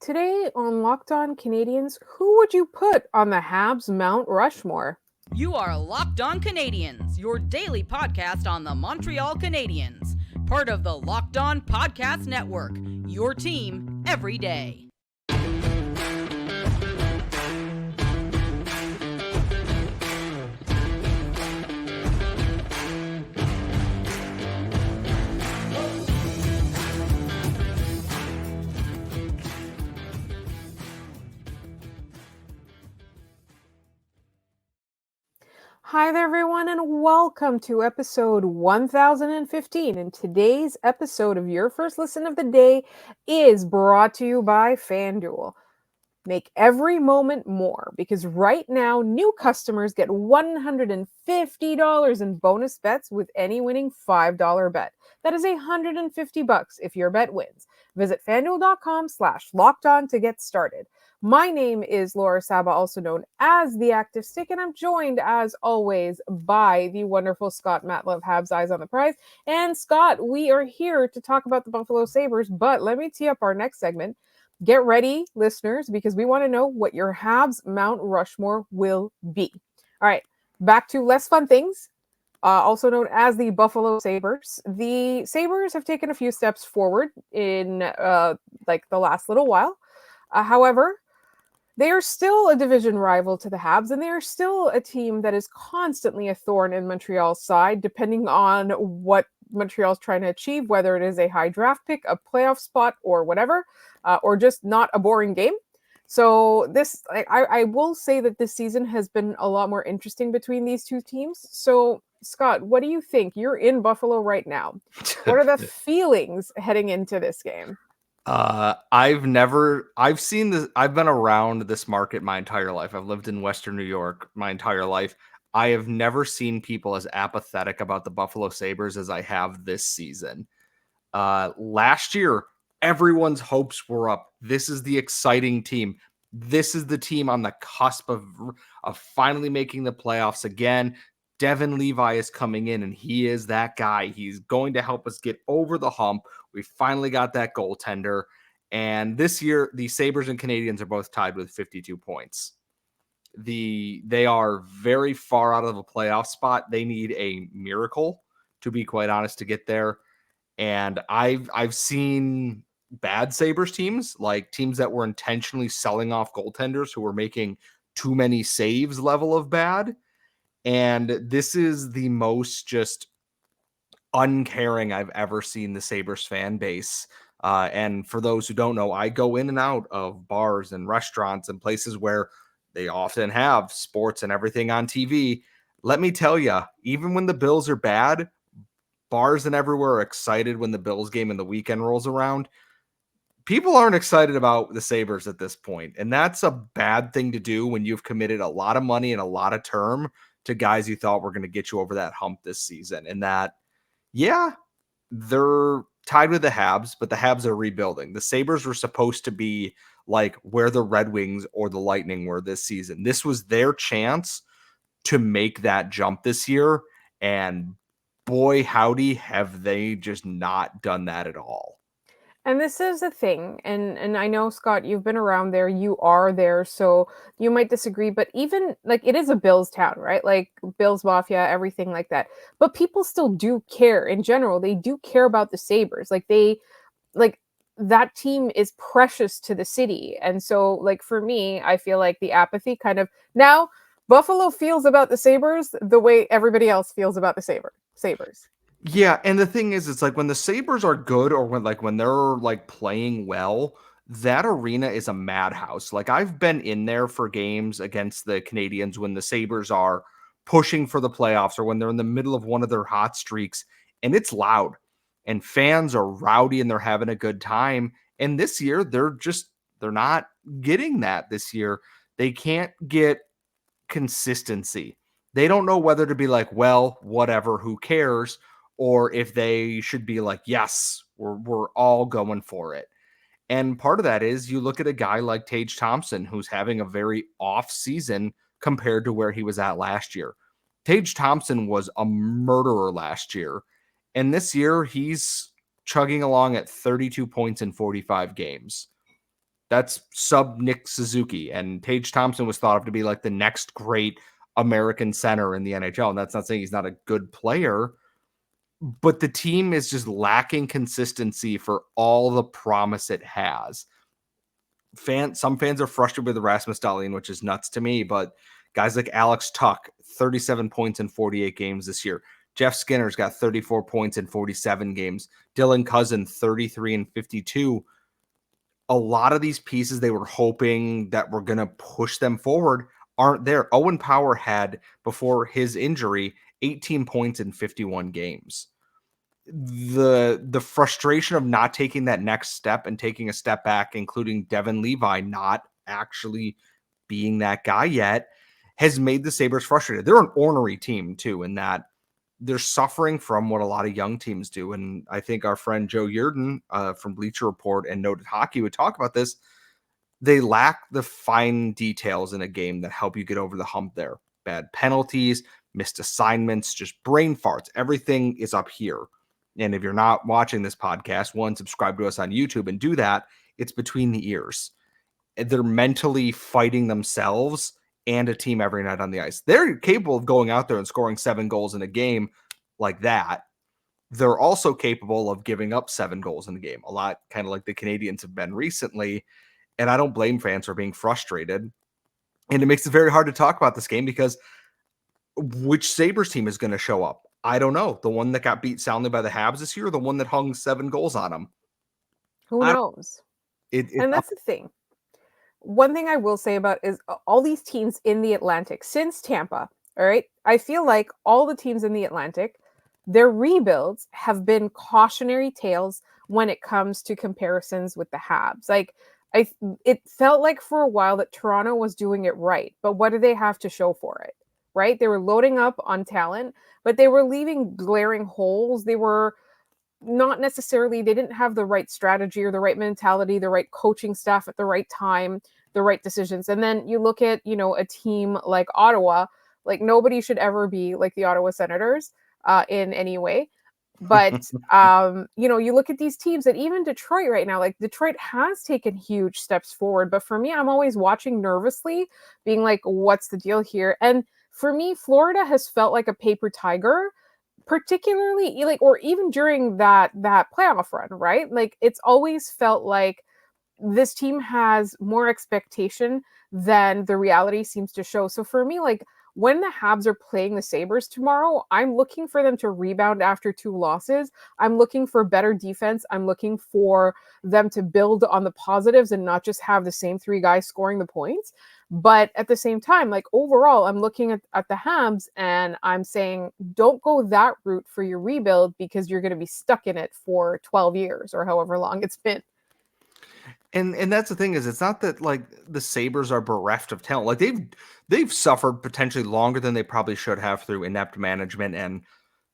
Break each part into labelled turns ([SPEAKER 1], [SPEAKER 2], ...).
[SPEAKER 1] Today on Locked On Canadiens, who would you put on the Habs Mount Rushmore?
[SPEAKER 2] You are Locked On Canadiens, your daily podcast on the Montreal Canadiens, part of the Locked On Podcast Network, your team every day.
[SPEAKER 1] Hi there, everyone, and welcome to episode 1015. And today's episode of Your First Listen of the Day is brought to you by FanDuel. Make every moment more because right now, new customers get $150 in bonus bets with any winning $5 bet. That is $150 if your bet wins. Visit FanDuel.com/lockedon to get started. My name is Laura Saba, also known as The Active Stick, and I'm joined, as always, by the wonderful Scott Matla, Habs Eyes on the Prize. And Scott, we are here to talk about the Buffalo Sabres, but let me tee up our next segment. Get ready, listeners, because we want to know what your Habs Mount Rushmore will be. All right, back to less fun things, also known as the Buffalo Sabres. The Sabres have taken a few steps forward in the last little while. However, they are still a division rival to the Habs, and they are still a team that is constantly a thorn in Montreal's side, depending on what Montreal's trying to achieve, whether it is a high draft pick, a playoff spot, or whatever, or just not a boring game. So I will say that this season has been a lot more interesting between these two teams. So, Scott, what do you think? You're in Buffalo right now. What are the feelings heading into this game?
[SPEAKER 3] I've seen this. I've been around this market my entire life. I've lived in Western New York my entire life. I have never seen people as apathetic about the Buffalo Sabres as I have this season. Last year, everyone's hopes were up. This is the exciting team. This is the team on the cusp of finally making the playoffs again. Devin Levi is coming in, and he is that guy. He's going to help us get over the hump. We finally got that goaltender. And this year, the Sabres and Canadiens are both tied with 52 points. They are very far out of a playoff spot. They need a miracle, to be quite honest, to get there. And I've seen bad Sabres teams, like teams that were intentionally selling off goaltenders who were making too many saves level of bad. And this is the most just uncaring I've ever seen the Sabres fan base. And for those who don't know, I go in and out of bars and restaurants and places where they often have sports and everything on TV. Let me tell you, even when the Bills are bad, bars and everywhere are excited when the Bills game and the weekend rolls around. People aren't excited about the Sabres at this point, and that's a bad thing to do when you've committed a lot of money and a lot of term to guys you thought were going to get you over that hump this season. And that, yeah, they're tied with the Habs, but the Habs are rebuilding. The Sabres were supposed to be like where the Red Wings or the Lightning were this season. This was their chance to make that jump this year, and boy, howdy, have they just not done that at all.
[SPEAKER 1] And this is a thing, and I know, Scott, you've been around there, you are there, so you might disagree, but even, like, it is a Bills town, right? Like, Bills Mafia, everything like that. But people still do care in general. They do care about the Sabres. That team is precious to the city. And so, like, for me, I feel like the apathy kind of, now, Buffalo feels about the Sabres the way everybody else feels about the Sabres.
[SPEAKER 3] Yeah, and the thing is, it's like when the Sabres are good or when they're like playing well, that arena is a madhouse. Like I've been in there for games against the Canadiens when the Sabres are pushing for the playoffs or when they're in the middle of one of their hot streaks, and it's loud and fans are rowdy and they're having a good time. And this year they're not getting that this year. They can't get consistency. They don't know whether to be like, well, whatever, who cares? Or if they should be like, yes, we're all going for it. And part of that is you look at a guy like Tage Thompson, who's having a very off season compared to where he was at last year. Tage Thompson was a murderer last year. And this year he's chugging along at 32 points in 45 games. That's sub Nick Suzuki, and Tage Thompson was thought of to be like the next great American center in the NHL. And that's not saying he's not a good player, but the team is just lacking consistency for all the promise it has. Some fans are frustrated with Rasmus Dahlin, which is nuts to me, but guys like Alex Tuck, 37 points in 48 games this year. Jeff Skinner's got 34 points in 47 games. Dylan Cousin, 33 and 52. A lot of these pieces they were hoping that were going to push them forward aren't there. Owen Power had, before his injury, 18 points in 51 games. The frustration of not taking that next step and taking a step back, including Devin Levi not actually being that guy yet, has made the Sabres frustrated. They're an ornery team too, in that they're suffering from what a lot of young teams do. And I think our friend Joe Yurden from Bleacher Report and Noted Hockey would talk about this. They lack the fine details in a game that help you get over the hump there. Bad penalties, missed assignments, just brain farts. Everything is up here. And if you're not watching this podcast, one, subscribe to us on YouTube and do that. It's between the ears. They're mentally fighting themselves and a team every night on the ice. They're capable of going out there and scoring 7 goals in a game like that. They're also capable of giving up 7 goals in a game, a lot kind of like the Canadiens have been recently. And I don't blame fans for being frustrated. And it makes it very hard to talk about this game because which Sabres team is going to show up? I don't know. The one that got beat soundly by the Habs this year, or the one that hung 7 goals on them?
[SPEAKER 1] Who knows? And that's the thing. One thing I will say about is all these teams in the Atlantic since Tampa, all right? I feel like all the teams in the Atlantic, their rebuilds have been cautionary tales when it comes to comparisons with the Habs. Like, it felt like for a while that Toronto was doing it right, but what do they have to show for it? Right? They were loading up on talent, but they were leaving glaring holes. They were not necessarily, they didn't have the right strategy or the right mentality, the right coaching staff at the right time, the right decisions. And then you look at, a team like Ottawa, like nobody should ever be like the Ottawa Senators in any way. But, you look at these teams, and even Detroit right now, like Detroit has taken huge steps forward. But for me, I'm always watching nervously, being like, what's the deal here? And for me, Florida has felt like a paper tiger, particularly like, or even during that playoff run, right? Like it's always felt like this team has more expectation than the reality seems to show. So for me, like when the Habs are playing the Sabres tomorrow, I'm looking for them to rebound after 2 losses. I'm looking for better defense. I'm looking for them to build on the positives and not just have the same 3 guys scoring the points. But at the same time, like overall, I'm looking at the Habs and I'm saying, don't go that route for your rebuild because you're going to be stuck in it for 12 years or however long it's been.
[SPEAKER 3] And that's the thing is, it's not that like the Sabres are bereft of talent. Like they've suffered potentially longer than they probably should have through inept management and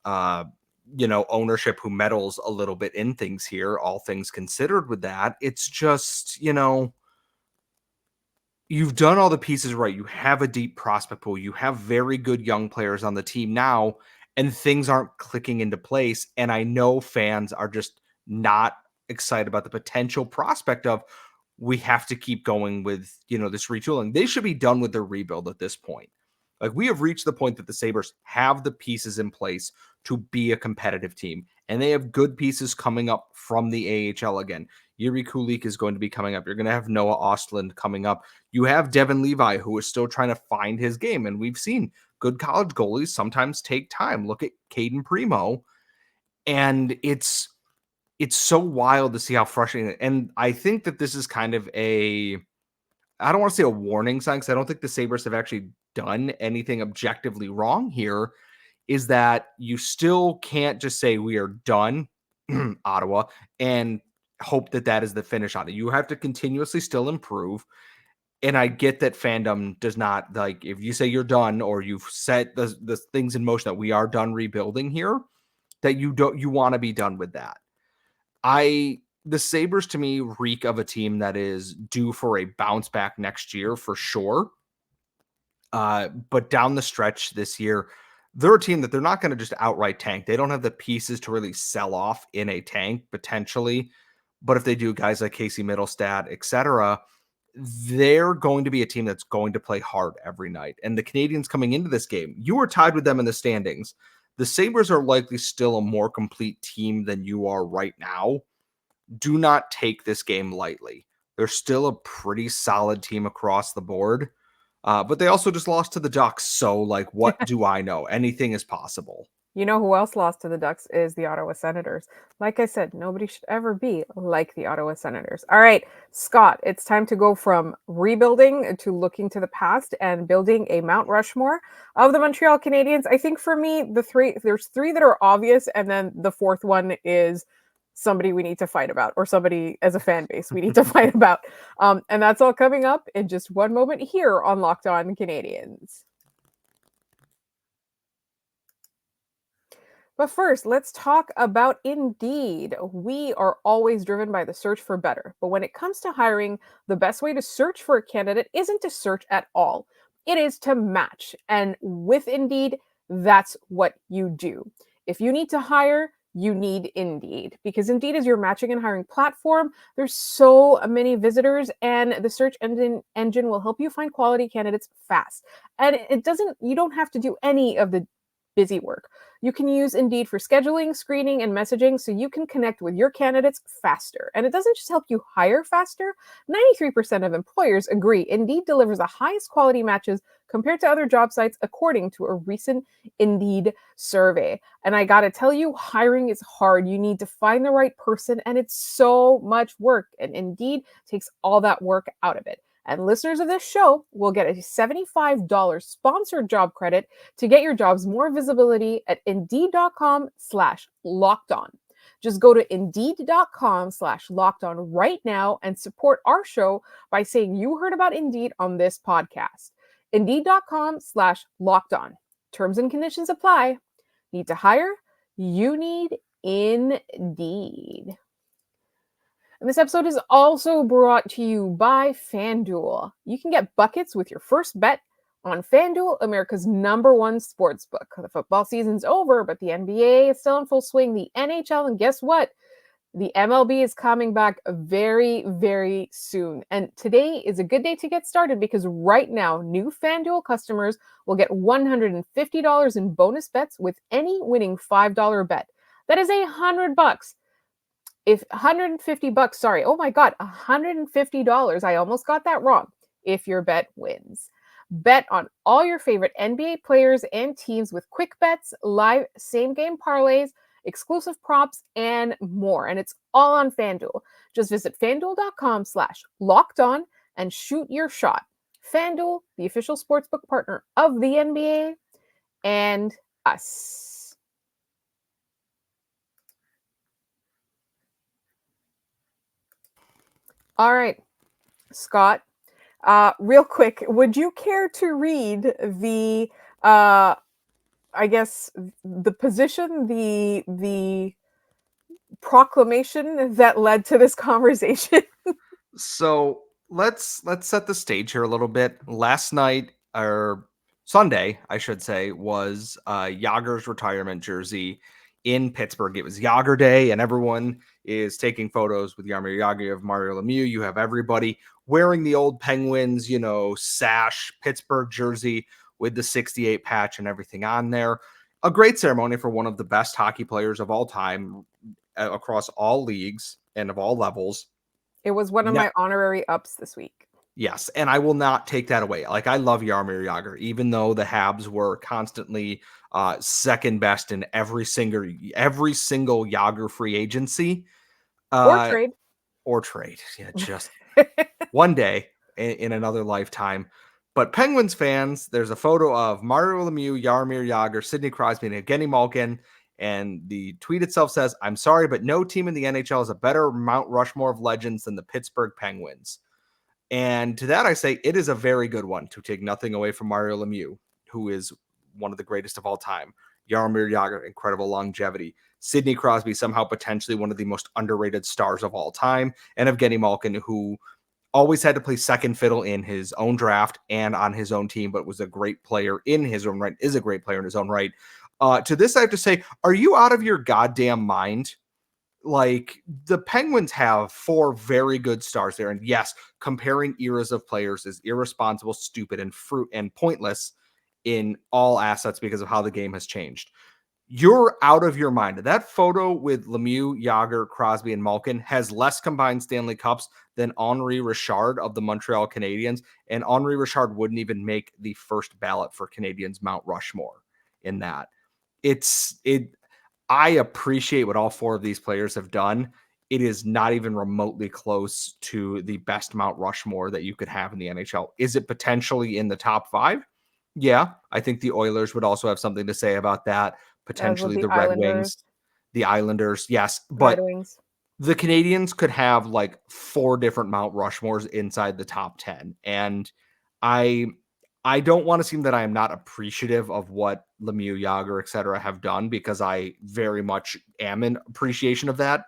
[SPEAKER 3] ownership who meddles a little bit in things here, all things considered with that. It's just, you've done all the pieces right. You have a deep prospect pool. You have very good young players on the team now, and things aren't clicking into place. And I know fans are just not excited about the potential prospect of we have to keep going with, this retooling. They should be done with their rebuild at this point. Like we have reached the point that the Sabres have the pieces in place to be a competitive team, and they have good pieces coming up from the AHL again. Yuri Kulik is going to be coming up. You're going to have Noah Ostlund coming up. You have Devin Levi, who is still trying to find his game. And we've seen good college goalies sometimes take time. Look at Caden Primo. And it's so wild to see how frustrating. And I think that this is kind of I don't want to say a warning sign, because I don't think the Sabres have actually done anything objectively wrong here, is that you still can't just say we are done, Ottawa, and hope that is the finish on it. You have to continuously still improve. And I get that fandom does not, like, if you say you're done or you've set the things in motion that we are done rebuilding here, that you want to be done with that. The Sabres to me reek of a team that is due for a bounce back next year for sure. But down the stretch this year, they're a team that they're not going to just outright tank. They don't have the pieces to really sell off in a tank potentially. But if they do, guys like Casey Middlestat, etc., they're going to be a team that's going to play hard every night. And the Canadiens coming into this game, you were tied with them in the standings. The Sabres are likely still a more complete team than you are right now. Do not take this game lightly. They're still a pretty solid team across the board. But they also just lost to the Ducks. So, like, what do I know? Anything is possible.
[SPEAKER 1] You know who else lost to the Ducks is the Ottawa Senators. Like I said, nobody should ever be like the Ottawa Senators. All right, Scott, it's time to go from rebuilding to looking to the past and building a Mount Rushmore of the Montreal Canadiens. I think for me, there's three that are obvious, and then the fourth one is somebody we need to fight about, or somebody as a fan base we need to fight about. And that's all coming up in just one moment here on Locked On Canadiens. But first, let's talk about Indeed. We are always driven by the search for better. But when it comes to hiring, the best way to search for a candidate isn't to search at all. It is to match. And with Indeed, that's what you do. If you need to hire, you need Indeed, because Indeed is your matching and hiring platform. There's so many visitors, and the search engine will help you find quality candidates fast. And you don't have to do any of the busy work. You can use Indeed for scheduling, screening, and messaging so you can connect with your candidates faster. And it doesn't just help you hire faster. 93% of employers agree Indeed delivers the highest quality matches compared to other job sites, according to a recent Indeed survey. And I gotta tell you, hiring is hard. You need to find the right person, and it's so much work. And Indeed takes all that work out of it. And listeners of this show will get a $75 sponsored job credit to get your jobs more visibility at Indeed.com/lockedon. Just go to Indeed.com/lockedon right now and support our show by saying you heard about Indeed on this podcast. Indeed.com/lockedon. Terms and conditions apply. Need to hire? You need Indeed. And this episode is also brought to you by FanDuel. You can get buckets with your first bet on FanDuel, America's #1 sportsbook. The football season's over, but the NBA is still in full swing. The NHL, and guess what? The MLB is coming back very, very soon. And today is a good day to get started, because right now, new FanDuel customers will get $150 in bonus bets with any winning $5 bet. That is $100. If $150, sorry, oh my God, $150. I almost got that wrong. If your bet wins. Bet on all your favorite NBA players and teams with quick bets, live same game parlays, exclusive props, and more. And it's all on FanDuel. Just visit FanDuel.com/lockedon and shoot your shot. FanDuel, the official sportsbook partner of the NBA and us. All right, Scott, real quick, would you care to read the, I guess, the position, the proclamation that led to this conversation?
[SPEAKER 3] So let's set the stage here a little bit. Last night, or Sunday, I should say, was Jágr's retirement jersey in Pittsburgh. It was Jágr Day, and everyone is taking photos with Jaromir Jágr. Of Mario Lemieux. You have everybody wearing the old Penguins, sash, Pittsburgh jersey with the 68 patch and everything on there. A great ceremony for one of the best hockey players of all time across all leagues and of all levels.
[SPEAKER 1] It was one of my honorary ups this week.
[SPEAKER 3] Yes, and I will not take that away. Like, I love Jaromir Jágr, even though the Habs were constantly second best in every single Jágr free agency. Or trade. Yeah, just one day in another lifetime. But Penguins fans, there's a photo of Mario Lemieux, Jaromir Jágr, Sidney Crosby, and Evgeny Malkin. And the tweet itself says, "I'm sorry, but no team in the NHL is a better Mount Rushmore of legends than the Pittsburgh Penguins." And to that I say, it is a very good one, to take nothing away from Mario Lemieux, who is one of the greatest of all time. Jaromir Jágr, incredible longevity. Sidney Crosby, somehow potentially one of the most underrated stars of all time. And Evgeny Malkin, who always had to play second fiddle in his own draft and on his own team, but was a great player in his own right, is a great player in his own right. To this, I have to say, are you out of your goddamn mind? like the Penguins have 4 very good stars there. And yes, comparing eras of players is irresponsible, stupid, and pointless in all assets because of how the game has changed. You're out of your mind. That photo with Lemieux, Yager, Crosby, and Malkin has less combined Stanley Cups than Henri Richard of the Montreal Canadiens. And Henri Richard wouldn't even make the first ballot for Canadiens Mount Rushmore in that. I appreciate what all 4 of these players have done. It is not even remotely close to the best Mount Rushmore that you could have in the NHL. Is it potentially in the top 5? Yeah, I think the Oilers would also have something to say about that.
[SPEAKER 1] As with
[SPEAKER 3] Potentially
[SPEAKER 1] the
[SPEAKER 3] the Red Wings,
[SPEAKER 1] Islanders,
[SPEAKER 3] the Islanders, yes.
[SPEAKER 1] Red
[SPEAKER 3] But
[SPEAKER 1] Wings.
[SPEAKER 3] the Canadiens could have like 4 different Mount Rushmores inside the top 10. And I I don't want to seem that I am not appreciative of what Lemieux, Yager, et cetera, have done, because I very much am in appreciation of that.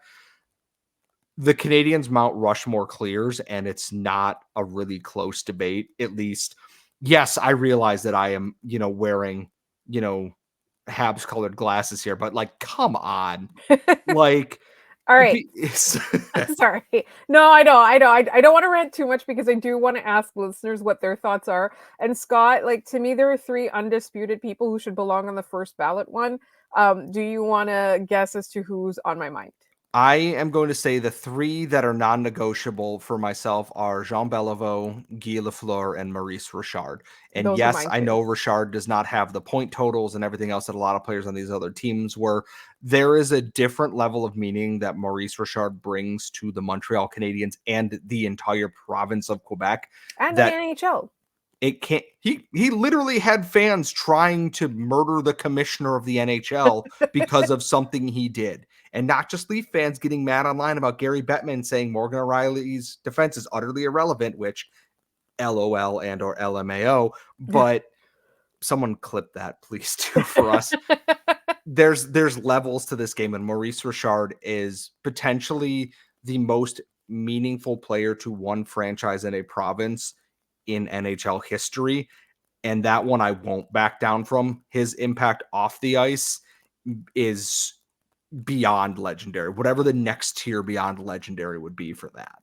[SPEAKER 3] The Canadiens Mount Rushmore clears, and it's not a really close debate. At least, yes, I realize that I am, wearing, Habs colored glasses here, but like, come on. Like,
[SPEAKER 1] All right.
[SPEAKER 3] it's
[SPEAKER 1] Sorry. No, I know. I don't want to rant too much because I do want to ask listeners what their thoughts are. And Scott, like, to me, there are 3 undisputed people who should belong on the first ballot one. Do you want to guess as to who's on my mind?
[SPEAKER 3] I am going to say the 3 that are non-negotiable for myself are Jean Beliveau, Guy Lafleur, and Maurice Richard. And
[SPEAKER 1] Those are
[SPEAKER 3] yes,
[SPEAKER 1] mine
[SPEAKER 3] I
[SPEAKER 1] too.
[SPEAKER 3] know Richard does not have the point totals and everything else that a lot of players on these other teams were. There is a different level of meaning that Maurice Richard brings to the Montreal Canadiens and the entire province of Quebec
[SPEAKER 1] And to the
[SPEAKER 3] that
[SPEAKER 1] NHL.
[SPEAKER 3] it can't. He literally had fans trying to murder the commissioner of the NHL because of something he did. And not just Leaf fans getting mad online about Gary Bettman saying Morgan O'Reilly's defense is utterly irrelevant, which LOL and or LMAO, but someone clip that, please, too, for us. There's levels to this game, and Maurice Richard is potentially the most meaningful player to one franchise in a province in NHL history. And that one I won't back down from. His impact off the ice is beyond legendary, whatever the next tier beyond legendary would be for that.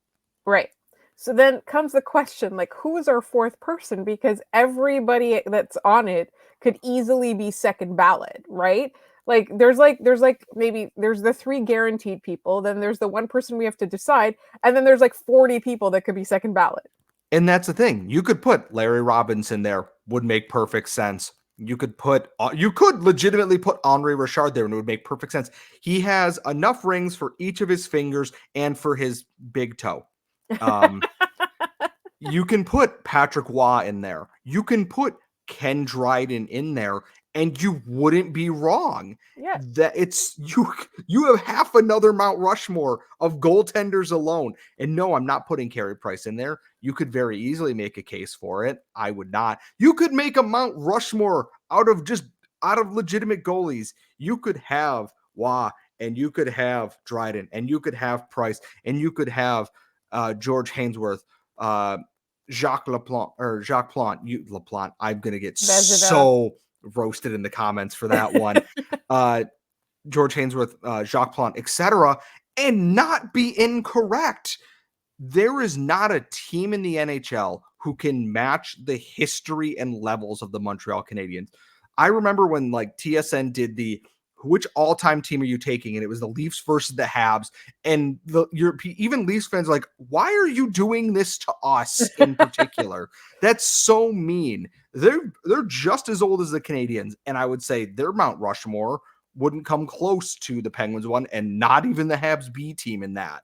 [SPEAKER 1] Right. So then comes the question, like, who is our 4th person? Because everybody that's on it could easily be second ballot, right? Like maybe there's the 3 guaranteed people, then there's the 1 person we have to decide, and then there's like 40 people that could be second ballot.
[SPEAKER 3] And that's the thing. You could put Larry Robinson there, would make perfect sense. You could legitimately put Henri Richard there, and it would make perfect sense. He has enough rings for each of his fingers and for his big toe. You can put Patrick Waugh in there. You can put Ken Dryden in there, and you wouldn't be wrong.
[SPEAKER 1] Yeah.
[SPEAKER 3] That it's you have half another Mount Rushmore of goaltenders alone. And no, I'm not putting Carey Price in there. You could very easily make a case for it. I would not. You could make a Mount Rushmore out of legitimate goalies. You could have Waugh, and you could have Dryden, and you could have Price, and you could have George Hainsworth, Jacques Plante. I'm gonna get so roasted in the comments for that one. George Hainsworth, Jacques Plante, etc., and not be incorrect. There is not a team in the NHL who can match the history and levels of the Montreal Canadiens. I remember when like TSN did which all-time team are you taking? And it was the Leafs versus the Habs. And even Leafs fans are like, why are you doing this to us in particular? That's so mean. They're just as old as the Canadiens. And I would say their Mount Rushmore wouldn't come close to the Penguins one, and not even the Habs B team in that.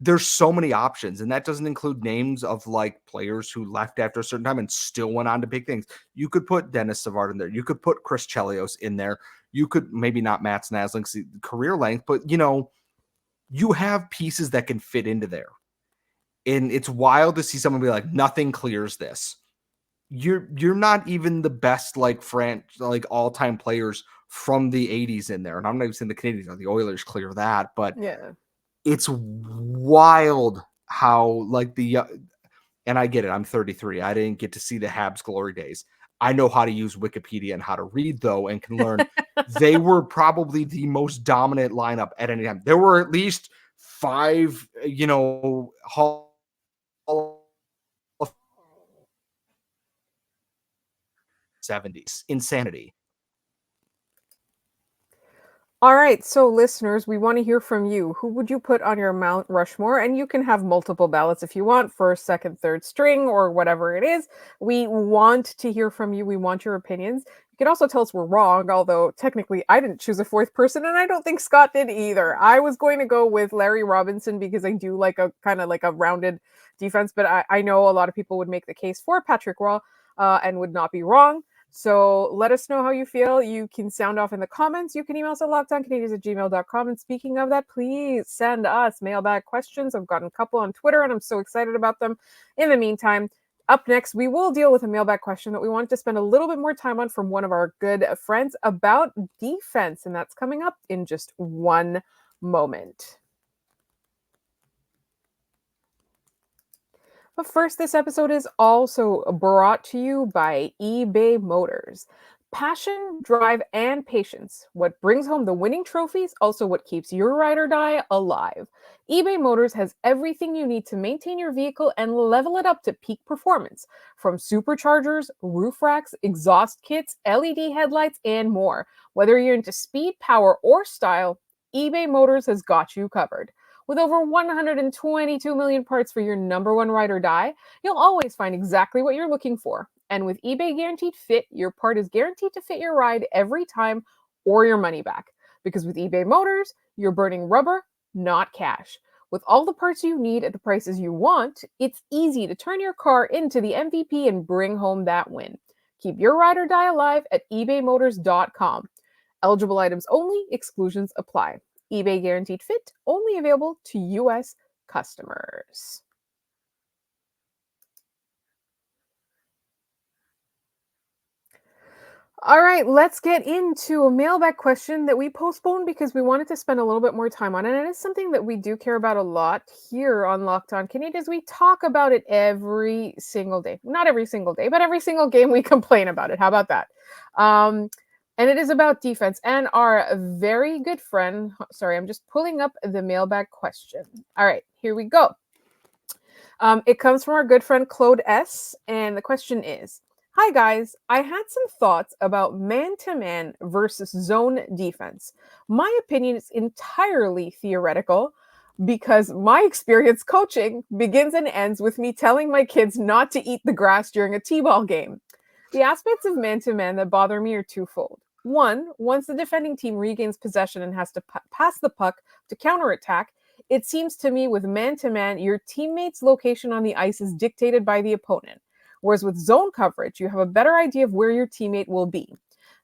[SPEAKER 3] There's so many options, and that doesn't include names of like players who left after a certain time and still went on to big things. You could put Dennis Savard in there. You could put Chris Chelios in there. You could maybe not Matt Snasling's career length, but you have pieces that can fit into there. And it's wild to see someone be like, nothing clears this. You're not even the best like all-time players from the 80s in there. And I'm not even saying the Canadiens or the Oilers clear that, but
[SPEAKER 1] yeah.
[SPEAKER 3] It's wild how and I get it. I'm 33. I didn't get to see the Habs glory days. I know how to use Wikipedia and how to read, though, and can learn. They were probably the most dominant lineup at any time. There were at least 5, Hall of 70s. Insanity.
[SPEAKER 1] All right, so listeners, we want to hear from you. Who would you put on your Mount Rushmore? And you can have multiple ballots if you want, first, second, third string, or whatever it is. We want to hear from you. We want your opinions. You can also tell us we're wrong, although technically I didn't choose a fourth person, and I don't think Scott did either. I was going to go with Larry Robinson because I do like a kind of like a rounded defense, but I know a lot of people would make the case for Patrick Roy and would not be wrong. So let us know how you feel. You can sound off in the comments. You can email us at lockedoncanadiens@gmail.com. And speaking of that, please send us mailbag questions. I've gotten a couple on Twitter, and I'm so excited about them. In the meantime, up next, we will deal with a mailbag question that we wanted to spend a little bit more time on from one of our good friends about defense, and that's coming up in just one moment. But first, this episode is also brought to you by eBay Motors. Passion, drive, and patience. What brings home the winning trophies, also what keeps your ride or die alive. eBay Motors has everything you need to maintain your vehicle and level it up to peak performance. From superchargers, roof racks, exhaust kits, LED headlights, and more. Whether you're into speed, power, or style, eBay Motors has got you covered. With over 122 million parts for your number one ride or die, you'll always find exactly what you're looking for. And with eBay Guaranteed Fit, your part is guaranteed to fit your ride every time or your money back. Because with eBay Motors, you're burning rubber, not cash. With all the parts you need at the prices you want, it's easy to turn your car into the MVP and bring home that win. Keep your ride or die alive at ebaymotors.com. Eligible items only, exclusions apply. eBay Guaranteed Fit, only available to U.S. customers. All right, let's get into a mailbag question that we postponed because we wanted to spend a little bit more time on it. And it's something that we do care about a lot here on Locked On Canadiens. We talk about it every single day. Not every single day, but every single game we complain about it. How about that? And it is about defense. And our very good friend, sorry, I'm just pulling up the mailbag question. All right, here we go. It comes from our good friend Claude S. And the question is, hi guys, I had some thoughts about man-to-man versus zone defense. My opinion is entirely theoretical because my experience coaching begins and ends with me telling my kids not to eat the grass during a t-ball game. The aspects of man-to-man that bother me are twofold. One, once the defending team regains possession and has to pass the puck to counterattack, it seems to me with man-to-man, your teammate's location on the ice is dictated by the opponent. Whereas with zone coverage, you have a better idea of where your teammate will be.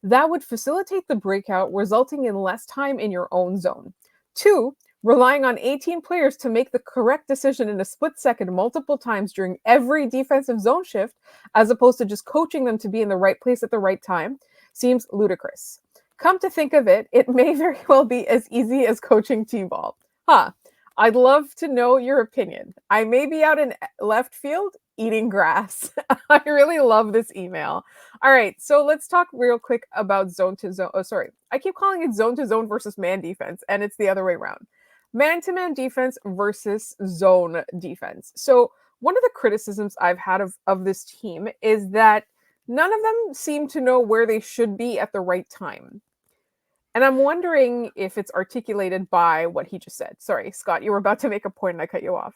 [SPEAKER 1] That would facilitate the breakout, resulting in less time in your own zone. Two, relying on 18 players to make the correct decision in a split second multiple times during every defensive zone shift, as opposed to just coaching them to be in the right place at the right time, seems ludicrous. Come to think of it, it may very well be as easy as coaching t-ball. I'd love to know your opinion. I may be out in left field eating grass. I really love this email. All right, so let's talk real quick about zone to zone. Oh, sorry. I keep calling it zone to zone versus man defense, and it's the other way around. Man-to-man defense versus zone defense. So one of the criticisms I've had of this team is that none of them seem to know where they should be at the right time. And I'm wondering if it's articulated by what he just said. Sorry, Scott, you were about to make a point and I cut you off.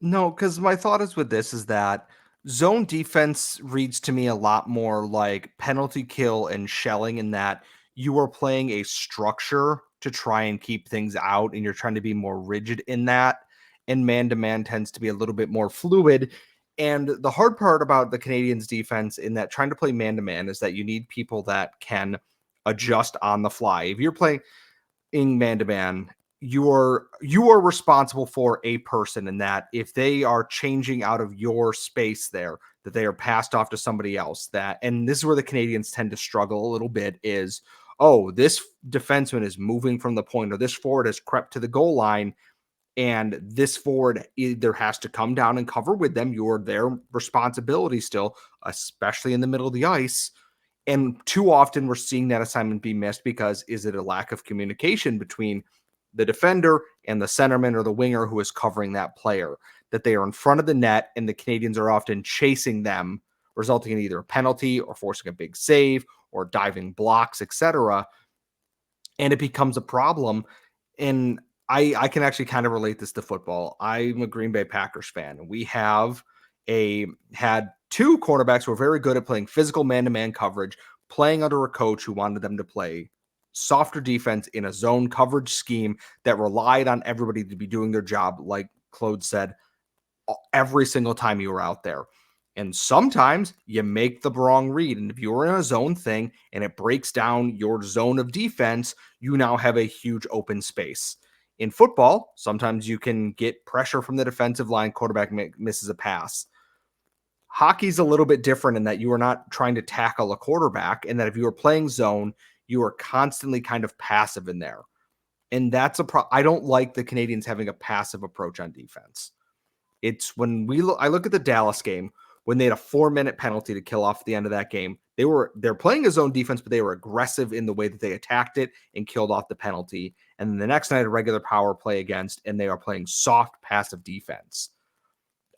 [SPEAKER 3] No, because my thought is with this is that zone defense reads to me a lot more like penalty kill and shelling, in that you are playing a structure to try and keep things out and you're trying to be more rigid in that. And man-to-man tends to be a little bit more fluid. And the hard part about the Canadiens defense in that trying to play man-to-man is that you need people that can adjust on the fly. If you're playing man-to-man, you are responsible for a person, and that if they are changing out of your space there, that they are passed off to somebody else. And this is where the Canadiens tend to struggle a little bit is, oh, this defenseman is moving from the point, or this forward has crept to the goal line. And this forward either has to come down and cover with them. You're their responsibility still, especially in the middle of the ice. And too often we're seeing that assignment be missed because is it a lack of communication between the defender and the centerman or the winger who is covering that player, that they are in front of the net and the Canadians are often chasing them, resulting in either a penalty or forcing a big save or diving blocks, etc. And it becomes a problem. And I can actually kind of relate this to football. I'm a Green Bay Packers fan. We had two cornerbacks who were very good at playing physical man-to-man coverage, playing under a coach who wanted them to play softer defense in a zone coverage scheme that relied on everybody to be doing their job, like Claude said, every single time you were out there. And sometimes you make the wrong read. And if you're in a zone thing and it breaks down your zone of defense, you now have a huge open space. In football, sometimes you can get pressure from the defensive line, quarterback misses a pass. Hockey's a little bit different in that you are not trying to tackle a quarterback, and that if you are playing zone, you are constantly kind of passive in there. And that's I don't like the Canadians having a passive approach on defense. It's when I look at the Dallas game, when they had a 4-minute penalty to kill off the end of that game, they're playing a zone defense, but they were aggressive in the way that they attacked it and killed off the penalty. And then the next night, a regular power play against, and they are playing soft, passive defense.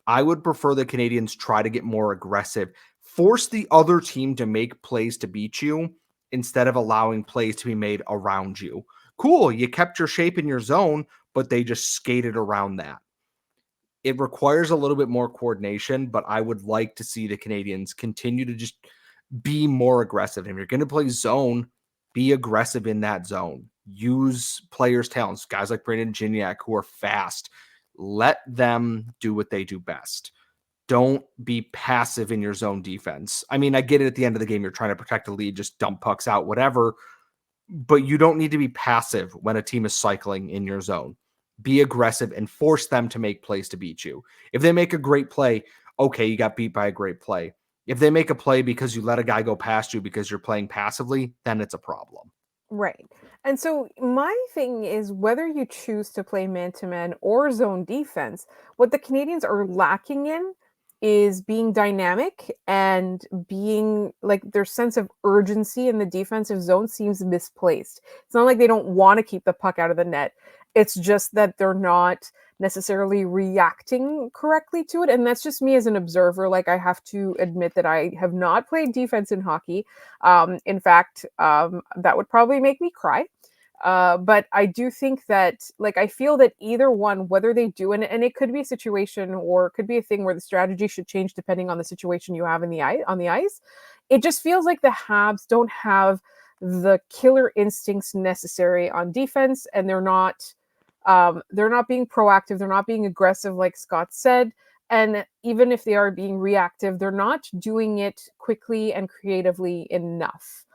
[SPEAKER 3] I would prefer the Canadians try to get more aggressive, force the other team to make plays to beat you instead of allowing plays to be made around you. Cool, you kept your shape in your zone, but they just skated around that. It requires a little bit more coordination, but I would like to see the Canadians continue to just be more aggressive. If you're going to play zone, be aggressive in that zone. Use players' talents, guys like Brandon Gignac who are fast. Let them do what they do best. Don't be passive in your zone defense. I mean, I get it at the end of the game. You're trying to protect the lead, just dump pucks out, whatever. But you don't need to be passive when a team is cycling in your zone. Be aggressive and force them to make plays to beat you. If they make a great play, okay, you got beat by a great play. If they make a play because you let a guy go past you because you're playing passively, then it's a problem.
[SPEAKER 1] Right. And so my thing is whether you choose to play man-to-man or zone defense, what the Canadians are lacking in is being dynamic and being like their sense of urgency in the defensive zone seems misplaced. It's not like they don't want to keep the puck out of the net. It's just that they're not necessarily reacting correctly to it. And that's just me as an observer. Like, I have to admit that I have not played defense in hockey. In fact, that would probably make me cry. But I do think that, like, I feel that either one, whether they do, and it could be a situation or it could be a thing where the strategy should change depending on the situation you have on the ice. It just feels like the Habs don't have the killer instincts necessary on defense, and they're not being proactive. They're not being aggressive, like Scott said. And even if they are being reactive, they're not doing it quickly and creatively enough.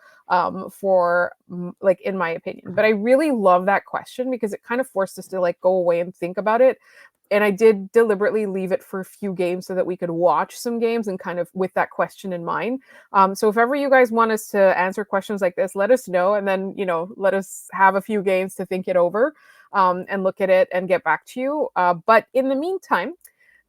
[SPEAKER 1] Like, in my opinion. But I really love that question because it kind of forced us to like go away and think about it. And I did deliberately leave it for a few games so that we could watch some games and kind of with that question in mind. So if ever you guys want us to answer questions like this, let us know. And then, let us have a few games to think it over and look at it and get back to you. But in the meantime,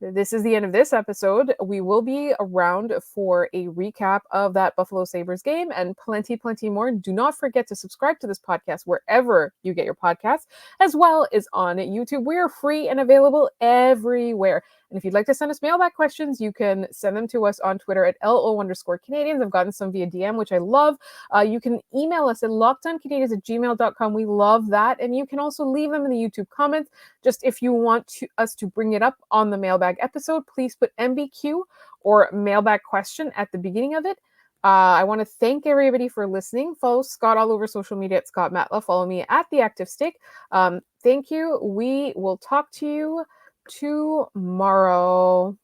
[SPEAKER 1] this is the end of this episode. We will be around for a recap of that Buffalo Sabres game and plenty more. Do not forget to subscribe to this podcast wherever you get your podcasts, as well as on YouTube. We are free and available everywhere. And if you'd like to send us mailbag questions, you can send them to us on Twitter at LO_Canadians. I've gotten some via DM, which I love. You can email us at lockedoncanadians@gmail.com. We love that. And you can also leave them in the YouTube comments. Just if you want us to bring it up on the mailbag episode, please put MBQ or mailbag question at the beginning of it. I want to thank everybody for listening. Follow Scott all over social media at Scott Matla. Follow me at The Active Stick. Thank you. We will talk to you tomorrow.